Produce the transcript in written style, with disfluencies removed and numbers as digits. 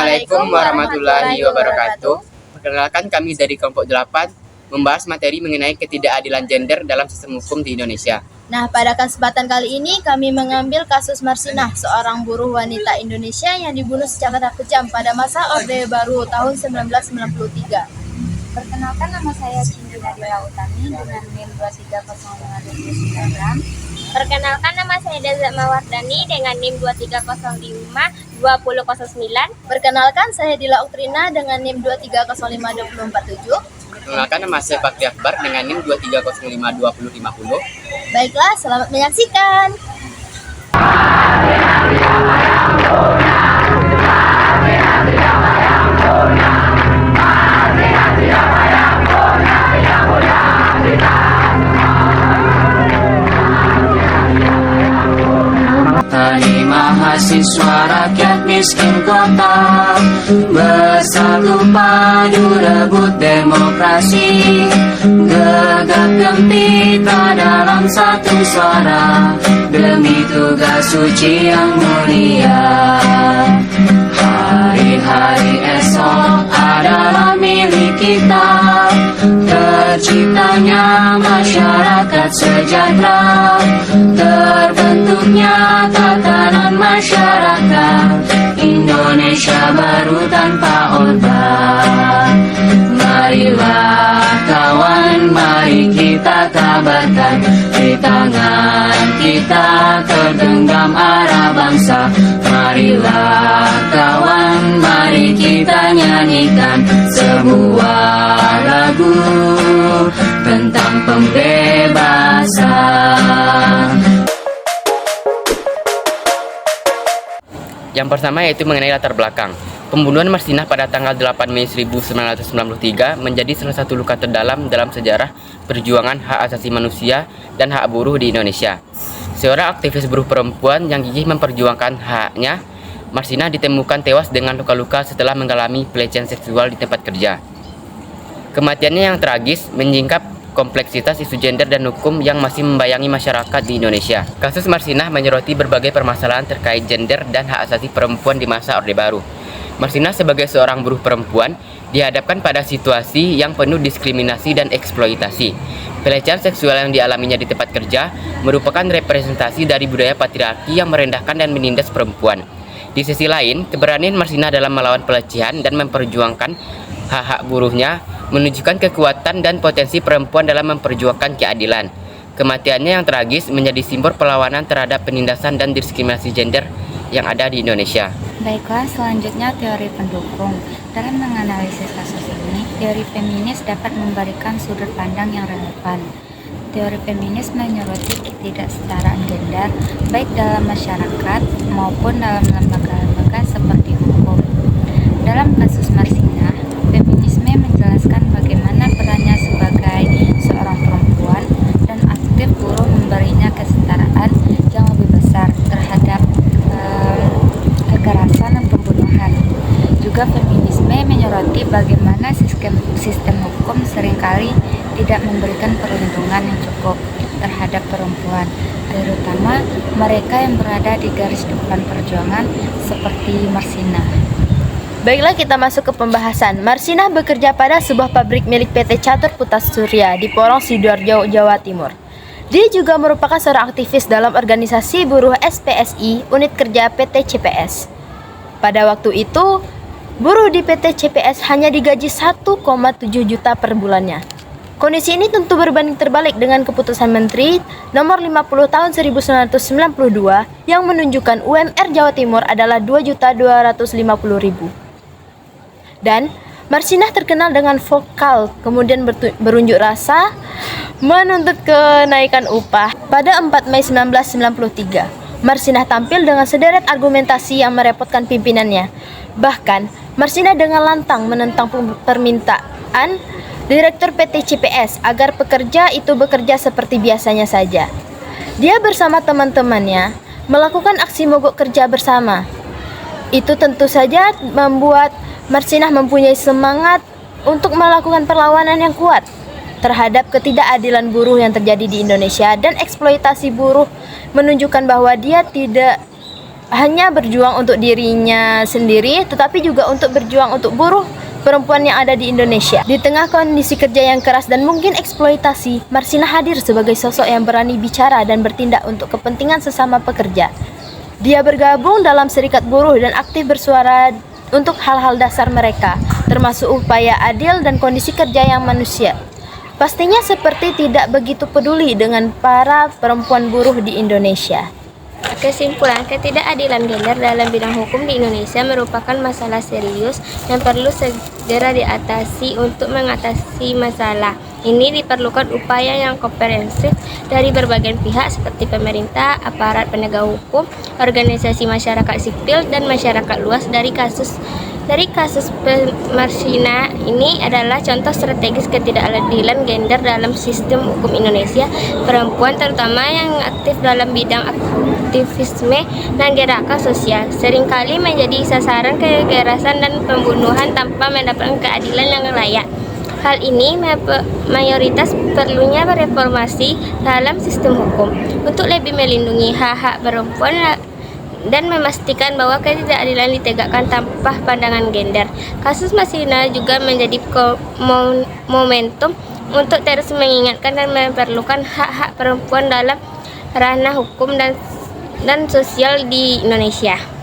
Assalamualaikum warahmatullahi wabarakatuh. Perkenalkan, kami dari kelompok 8 membahas materi mengenai ketidakadilan gender dalam sistem hukum di Indonesia. Nah, pada kesempatan kali ini kami mengambil kasus Marsinah, seorang buruh wanita Indonesia yang dibunuh secara kejam pada masa Orde Baru tahun 1993. Perkenalkan, nama saya Cindy Nadira Utami dengan NIM 2305299. Perkenalkan, nama saya Daza Mawardani dengan NIM 23052009. Perkenalkan, saya Dila Uktrina dengan NIM 2305247. Perkenalkan, nama saya Fakri Akbar dengan NIM 2305250. Baiklah, selamat menyaksikan. Tani mahasiswa rakyat miskin kota, bersatu padu rebut demokrasi, gegap gempita dalam satu suara, demi tugas suci yang mulia. Hari-hari esok adalah milik kita, terciptanya masyarakat sejahtera, terbentuknya tatanan masyarakat Indonesia baru tanpa Orde. Marilah kawan, mari kita kabarkan, di tangan kita tergenggam arah bangsa. Marilah kawan, mari kita nyanyikan sebuah lagu tentang pembebasan. Yang pertama yaitu mengenai latar belakang. Pembunuhan Marsinah pada tanggal 8 Mei 1993 menjadi salah satu luka terdalam dalam sejarah perjuangan hak asasi manusia dan hak buruh di Indonesia. Seorang aktivis buruh perempuan yang gigih memperjuangkan haknya, Marsinah ditemukan tewas dengan luka-luka setelah mengalami pelecehan seksual di tempat kerja. Kematiannya yang tragis menyingkap kompleksitas isu gender dan hukum yang masih membayangi masyarakat di Indonesia. Kasus Marsinah menyoroti berbagai permasalahan terkait gender dan hak asasi perempuan di masa Orde Baru. Marsinah sebagai seorang buruh perempuan dihadapkan pada situasi yang penuh diskriminasi dan eksploitasi. Pelecehan seksual yang dialaminya di tempat kerja merupakan representasi dari budaya patriarki yang merendahkan dan menindas perempuan. Di sisi lain, keberanian Marsinah dalam melawan pelecehan dan memperjuangkan hak-hak buruhnya menunjukkan kekuatan dan potensi perempuan dalam memperjuangkan keadilan. Kematiannya yang tragis menjadi simbol perlawanan terhadap penindasan dan diskriminasi gender yang ada di Indonesia. Baiklah, selanjutnya teori pendukung. Dalam menganalisis kasus ini, teori feminis dapat memberikan sudut pandang yang relevan. Teori feminis menyoroti ketidaksetaraan gender baik dalam masyarakat maupun dalam lembaga-lembaga seperti hukum. Dalam kasus Marsinah, feminisme menjelaskan bagaimana perannya sebagai seorang perempuan dan aktif buruh memberinya kesetaraan yang lebih besar terhadap kekerasan dan pembunuhan. Juga feminisme menyoroti bagaimana sistem hukum seringkali tidak memberikan perlindungan yang cukup terhadap perempuan, terutama mereka yang berada di garis depan perjuangan seperti Marsinah. Baiklah, kita masuk ke pembahasan. Marsinah bekerja pada sebuah pabrik milik PT Catur Putra Surya di Porong Sidoarjo, Jawa Timur. Dia juga merupakan seorang aktivis dalam organisasi buruh SPSI, unit kerja PT CPS. Pada waktu itu, buruh di PT CPS hanya digaji 1,7 juta per bulannya. Kondisi ini tentu berbanding terbalik dengan keputusan Menteri Nomor 50 Tahun 1992 yang menunjukkan UMR Jawa Timur adalah 2.250.000. Dan Marsinah terkenal dengan vokal, kemudian berunjuk rasa menuntut kenaikan upah. Pada 4 Mei 1993, Marsinah tampil dengan sederet argumentasi yang merepotkan pimpinannya. Bahkan, Marsinah dengan lantang menentang permintaan Direktur PT CPS agar pekerja itu bekerja seperti biasanya saja. Dia bersama teman-temannya melakukan aksi mogok kerja bersama. Itu tentu saja membuat Marsinah mempunyai semangat untuk melakukan perlawanan yang kuat terhadap ketidakadilan buruh yang terjadi di Indonesia, dan eksploitasi buruh menunjukkan bahwa dia tidak hanya berjuang untuk dirinya sendiri, tetapi juga untuk berjuang untuk buruh perempuan yang ada di Indonesia. Di tengah kondisi kerja yang keras dan mungkin eksploitasi, Marsinah hadir sebagai sosok yang berani bicara dan bertindak untuk kepentingan sesama pekerja. Dia bergabung dalam serikat buruh dan aktif bersuara untuk hal-hal dasar mereka, termasuk upaya adil dan kondisi kerja yang manusia. Pastinya seperti tidak begitu peduli dengan para perempuan buruh di Indonesia. Kesimpulan, ketidakadilan gender dalam bidang hukum di Indonesia merupakan masalah serius yang perlu segera diatasi. Untuk mengatasi masalah ini diperlukan upaya yang komprehensif dari berbagai pihak seperti pemerintah, aparat penegak hukum, organisasi masyarakat sipil, dan masyarakat luas. Dari kasus Marsinah ini adalah contoh strategis ketidakadilan gender dalam sistem hukum Indonesia. Perempuan terutama yang aktif dalam bidang aktivisme dan gerakan sosial seringkali menjadi sasaran kekerasan dan pembunuhan tanpa mendapatkan keadilan yang layak. Hal ini mayoritas perlunya reformasi dalam sistem hukum untuk lebih melindungi hak-hak perempuan dan memastikan bahwa ketidakadilan ditegakkan tanpa pandangan gender. Kasus Marsinah juga menjadi momentum untuk terus mengingatkan dan memperlukan hak-hak perempuan dalam ranah hukum dan sosial di Indonesia.